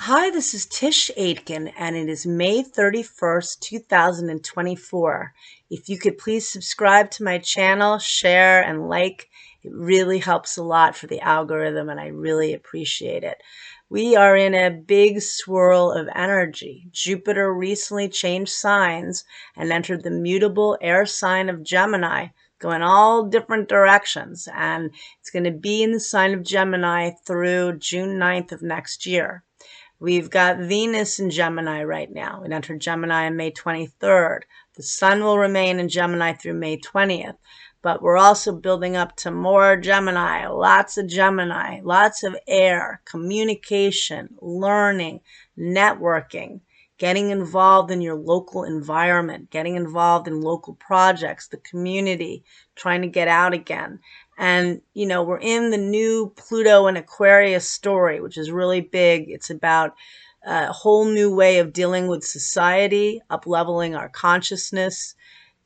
Hi, this is Tisch Aitken, and it is May 31st, 2024. If you could please subscribe to my channel, share, and like, it really helps a lot for the algorithm, and I really appreciate it. We are in a big swirl of energy. Jupiter recently changed signs and entered the mutable air sign of Gemini, going all different directions, and it's going to be in the sign of Gemini through June 9th of next year. We've got Venus in Gemini right now. It entered Gemini on May 23rd. The Sun will remain in Gemini through May 20th. But we're also building up to more Gemini, lots of air, communication, learning, networking, getting involved in your local environment, getting involved in local projects, the community, trying to get out again. And, we're in the new Pluto and Aquarius story, which is really big. It's about a whole new way of dealing with society, up-leveling our consciousness,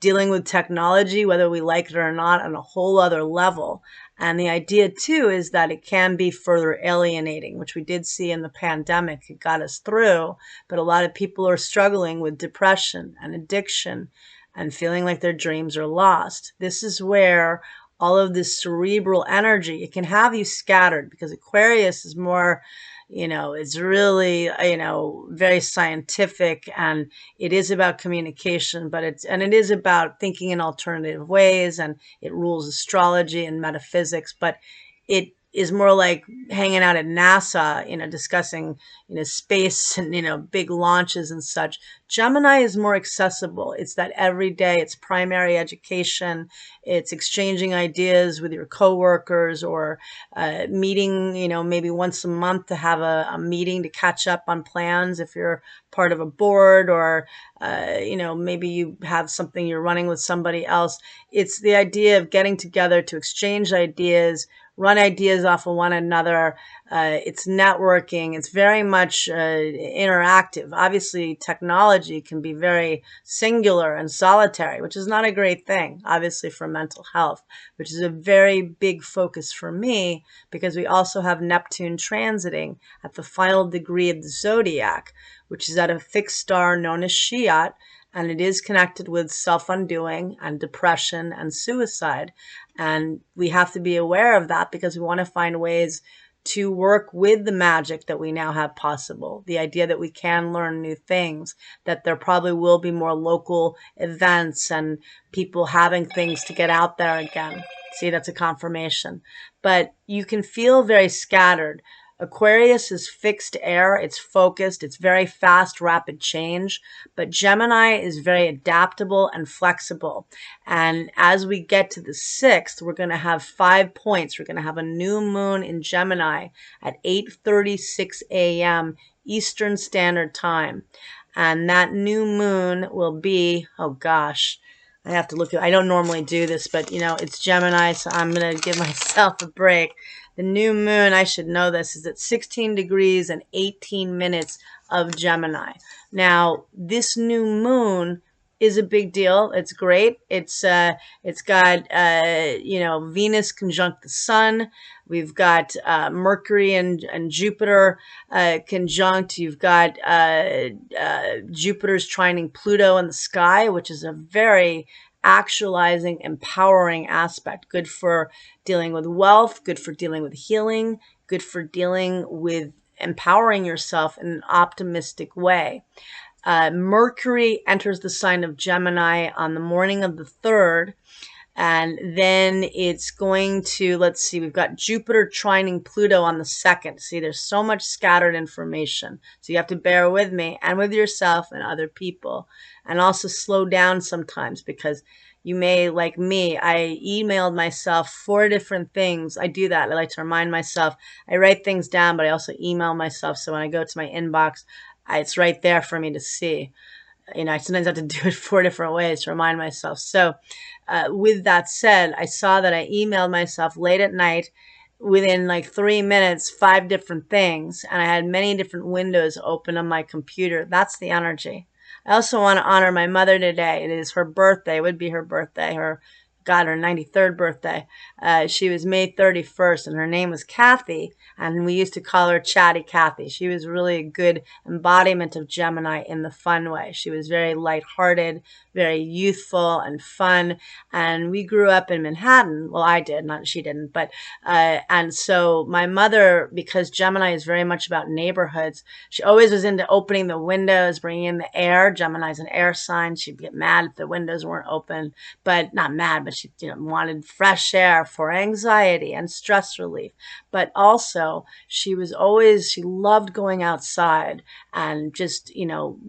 dealing with technology, whether we like it or not, on a whole other level. And the idea, too, is that it can be further alienating, which we did see in the pandemic. It got us through, but a lot of people are struggling with depression and addiction and feeling like their dreams are lost. This is where all of this cerebral energy, it can have you scattered, because Aquarius is more, it's really, very scientific, and it is about communication, but it is about thinking in alternative ways, and it rules astrology and metaphysics, but it is more like hanging out at NASA, discussing, space and, big launches and such. Gemini is more accessible. It's that everyday, it's primary education, it's exchanging ideas with your coworkers, or meeting, maybe once a month to have a meeting to catch up on plans if you're part of a board, or, maybe you have something you're running with somebody else. It's the idea of getting together to exchange ideas, run ideas off of one another. It's networking. It's very much interactive. Obviously, technology can be very singular and solitary, which is not a great thing, obviously, for mental health, which is a very big focus for me, because we also have Neptune transiting at the final degree of the zodiac, which is at a fixed star known as Shiat, and it is connected with self-undoing and depression and suicide. And we have to be aware of that, because we want to find ways to work with the magic that we now have possible. The idea that we can learn new things, that there probably will be more local events and people having things to get out there again. See, that's a confirmation. But you can feel very scattered. Aquarius is fixed air, it's focused, it's very fast, rapid change, but Gemini is very adaptable and flexible. And as we get to the 6th, we're going to have 5 points. We're going to have a new moon in Gemini at 8:36 a.m. Eastern Standard Time. And that new moon will be, oh gosh, I have to look at, I don't normally do this, but it's Gemini, so I'm going to give myself a break. The new moon, I should know this, is at 16 degrees and 18 minutes of Gemini. Now, this new moon is a big deal. It's great. It's got Venus conjunct the Sun. We've got Mercury and Jupiter conjunct. You've got Jupiter's trining Pluto in the sky, which is a very actualizing, empowering aspect. Good for dealing with wealth, good for dealing with healing, good for dealing with empowering yourself in an optimistic way. Mercury enters the sign of Gemini on the morning of the 3rd. And then it's going to, let's see, we've got Jupiter trining Pluto on the 2nd. See, there's so much scattered information. So you have to bear with me and with yourself and other people. And also slow down sometimes, because you may, like me, I emailed myself 4 different things. I do that. I like to remind myself. I write things down, but I also email myself. So when I go to my inbox, it's right there for me to see. I sometimes have to do it 4 different ways to remind myself. So with that said, I saw that I emailed myself late at night, within like 3 minutes, 5 different things. And I had many different windows open on my computer. That's the energy. I also want to honor my mother today. It is her birthday. It would be her birthday. Her God, her 93rd birthday. She was May 31st, and her name was Kathy, and we used to call her Chatty Kathy. She was really a good embodiment of Gemini in the fun way. She was very lighthearted, very youthful and fun, and we grew up in Manhattan. Well, I did, not she didn't, but and so my mother, because Gemini is very much about neighborhoods, she always was into opening the windows, bringing in the air. Gemini's an air sign. She'd get mad if the windows weren't open, but not mad, but she wanted fresh air for anxiety and stress relief. But also she loved going outside and just,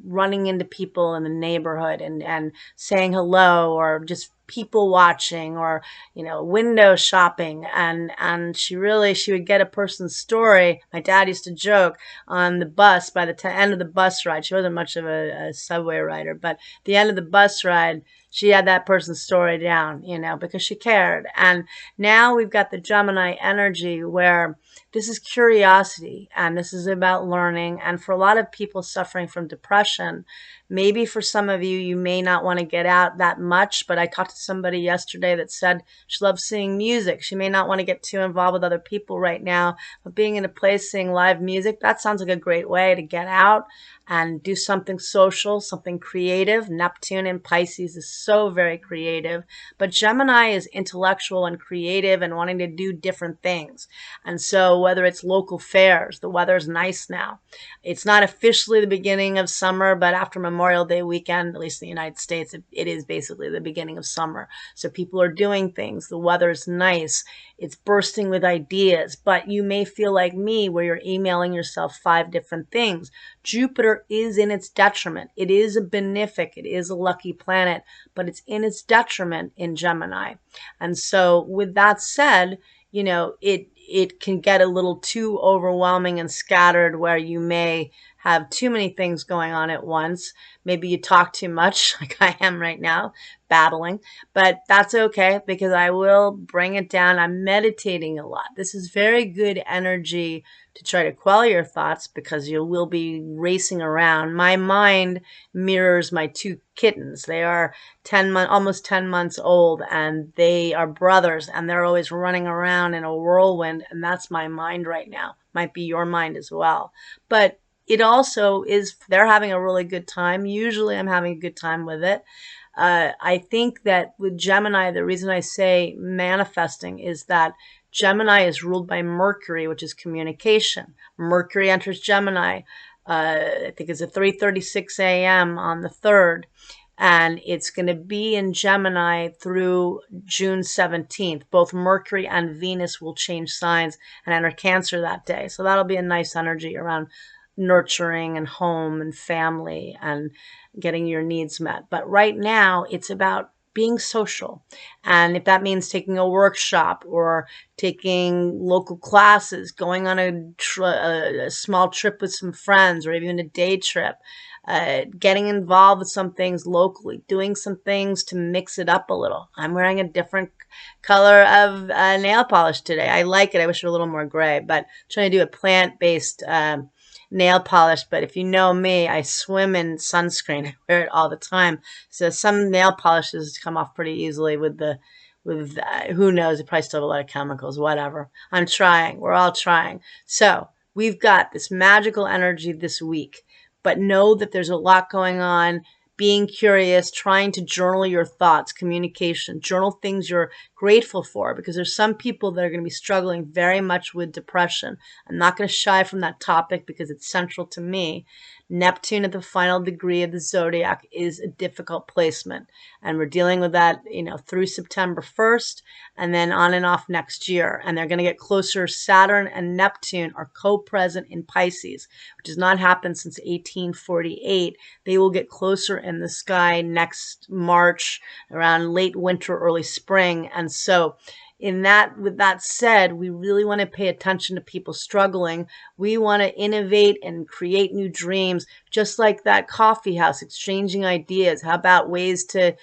running into people in the neighborhood and saying hello, or just people watching, or window shopping. And she would get a person's story. My dad used to joke on the bus, by the end of the bus ride, she wasn't much of a subway rider, but the end of the bus ride, she had that person's story down, because she cared. And now we've got the Gemini energy, where this is curiosity and this is about learning. And for a lot of people suffering from depression, maybe for some of you, you may not want to get out that much, but I talked to somebody yesterday that said she loves seeing music. She may not want to get too involved with other people right now, but being in a place seeing live music, that sounds like a great way to get out and do something social, something creative. Neptune in Pisces is so very creative, but Gemini is intellectual and creative and wanting to do different things. And so whether it's local fairs, the weather's nice now. It's not officially the beginning of summer, but after Memorial Day weekend, at least in the United States, it is basically the beginning of summer. So people are doing things. The weather's nice. It's bursting with ideas, but you may feel like me, where you're emailing yourself 5 different things. Jupiter is in its detriment. It is a benefic. It is a lucky planet, but it's in its detriment in Gemini. And so with that said, it can get a little too overwhelming and scattered, where you may have too many things going on at once. Maybe you talk too much, like I am right now, babbling, but that's okay, because I will bring it down. I'm meditating a lot. This is very good energy to try to quell your thoughts, because you will be racing around. My mind mirrors my 2 kittens. They are almost 10 months old, and they are brothers, and they're always running around in a whirlwind. And that's my mind right now. Might be your mind as well. But it also is, they're having a really good time. Usually I'm having a good time with it. I think that with Gemini, the reason I say manifesting is that Gemini is ruled by Mercury, which is communication. Mercury enters Gemini, I think it's at 3:36 a.m. on the 3rd. And it's going to be in Gemini through June 17th. Both Mercury and Venus will change signs and enter Cancer that day. So that'll be a nice energy around nurturing and home and family and getting your needs met. But right now it's about being social. And if that means taking a workshop or taking local classes, going on a small trip with some friends, or even a day trip, getting involved with some things locally, doing some things to mix it up a little. I'm wearing a different color of nail polish today. I like it. I wish it were a little more gray, but I'm trying to do a plant-based nail polish. But if you know me, I swim in sunscreen. I wear it all the time. So some nail polishes come off pretty easily with who knows, it probably still have a lot of chemicals, whatever. I'm trying. We're all trying. So we've got this magical energy this week, but know that there's a lot going on. Being curious, trying to journal your thoughts, communication, journal things you're grateful for, because there's some people that are going to be struggling very much with depression. I'm not going to shy from that topic because it's central to me. Neptune at the final degree of the zodiac is a difficult placement, and we're dealing with that, through September 1st and then on and off next year. And they're going to get closer. Saturn and Neptune are co-present in Pisces, which has not happened since 1848. They will get closer in the sky next March, around late winter, early spring. And so with that said, we really want to pay attention to people struggling. We want to innovate and create new dreams, just like that coffee house, exchanging ideas. How about ways to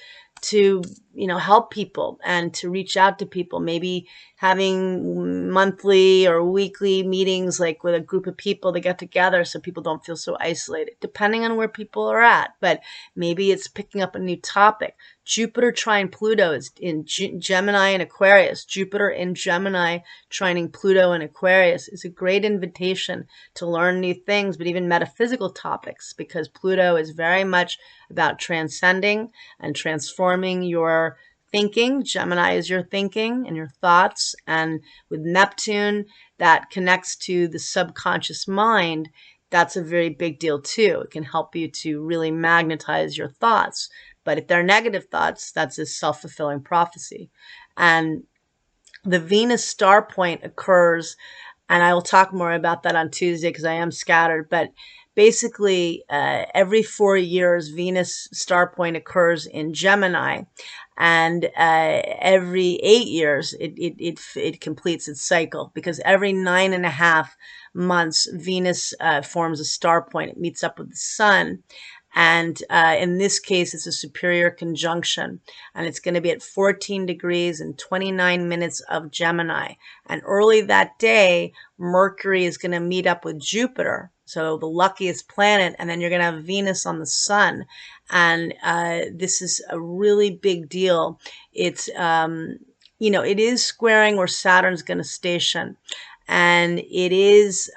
help people and to reach out to people, maybe having monthly or weekly meetings like with a group of people to get together so people don't feel so isolated, depending on where people are at. But maybe it's picking up a new topic. Jupiter trine Pluto is in Gemini and Aquarius. Jupiter in Gemini trining Pluto and Aquarius is a great invitation to learn new things, but even metaphysical topics, because Pluto is very much about transcending and transforming your thinking. Gemini is your thinking and your thoughts. And with Neptune, that connects to the subconscious mind. That's a very big deal too. It can help you to really magnetize your thoughts. But if they're negative thoughts, that's a self-fulfilling prophecy. And the Venus star point occurs, and I will talk more about that on Tuesday because I am scattered, but basically every 4 years Venus star point occurs in Gemini, and every 8 years it completes its cycle, because every 9.5 months Venus forms a star point. It meets up with the sun. And in this case, it's a superior conjunction, and it's going to be at 14 degrees and 29 minutes of Gemini. And early that day, Mercury is going to meet up with Jupiter, so the luckiest planet, and then you're going to have Venus on the sun. And this is a really big deal. It's, it is squaring where Saturn's going to station. And it is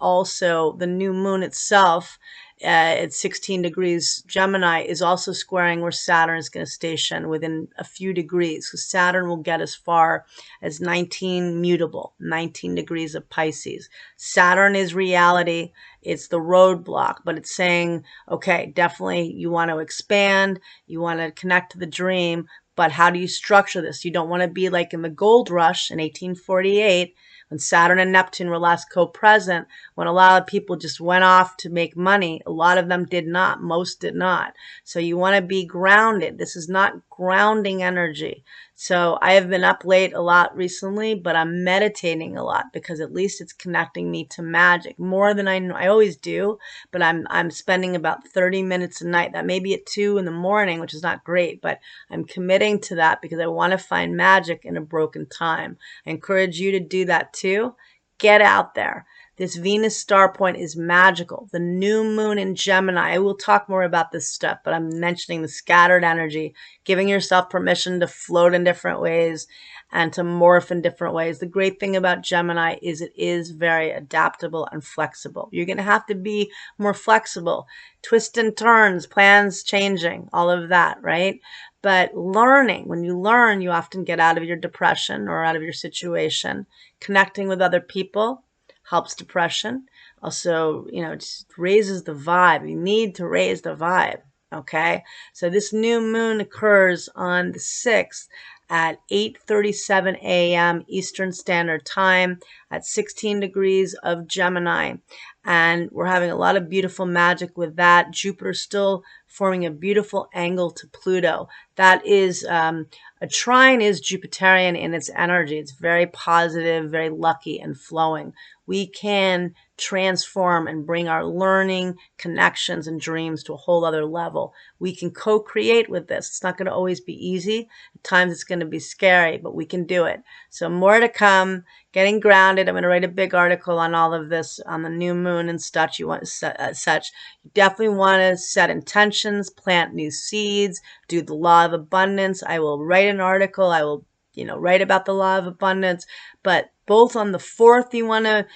also the new moon itself at 16 degrees Gemini is also squaring where Saturn is going to station within a few degrees, because Saturn will get as far as 19 mutable, 19 degrees of Pisces. Saturn is reality. It's the roadblock, but it's saying, okay, definitely you want to expand, you want to connect to the dream, but how do you structure this? You don't want to be like in the gold rush in 1848, when Saturn and Neptune were last co-present, when a lot of people just went off to make money. A lot of them did not. Most did not. So you want to be grounded. This is not grounding energy. So I have been up late a lot recently, but I'm meditating a lot because at least it's connecting me to magic more than I always do. But I'm spending about 30 minutes a night. That may be at 2 in the morning, which is not great, but I'm committing to that because I want to find magic in a broken time. I encourage you to do that too. Get out there. This Venus star point is magical. The new moon in Gemini, I will talk more about this stuff, but I'm mentioning the scattered energy, giving yourself permission to float in different ways and to morph in different ways. The great thing about Gemini is it is very adaptable and flexible. You're going to have to be more flexible. Twists and turns, plans changing, all of that, right? But learning, when you learn, you often get out of your depression or out of your situation. Connecting with other people helps depression. Also, just raises the vibe. You need to raise the vibe, okay? So this new moon occurs on the 6th at 8:37 a.m. Eastern Standard Time at 16 degrees of Gemini. And we're having a lot of beautiful magic with that. Jupiter's still forming a beautiful angle to Pluto. That is, a trine is Jupiterian in its energy. It's very positive, very lucky and flowing. We can transform and bring our learning, connections, and dreams to a whole other level. We can co-create with this. It's not going to always be easy. At times it's going to be scary, but we can do it. So more to come. Getting grounded. I'm going to write a big article on all of this on the new moon and such. You definitely want to set intentions, plant new seeds, do the law of abundance. I will write an article. I will, write about the law of abundance. But both on the 4th, you want to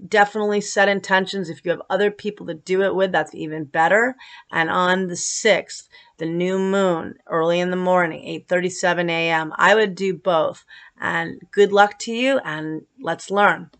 definitely set intentions. If you have other people to do it with, that's even better. And on the 6th, the new moon, early in the morning, 8:37 a.m., I would do both. And good luck to you, and let's learn.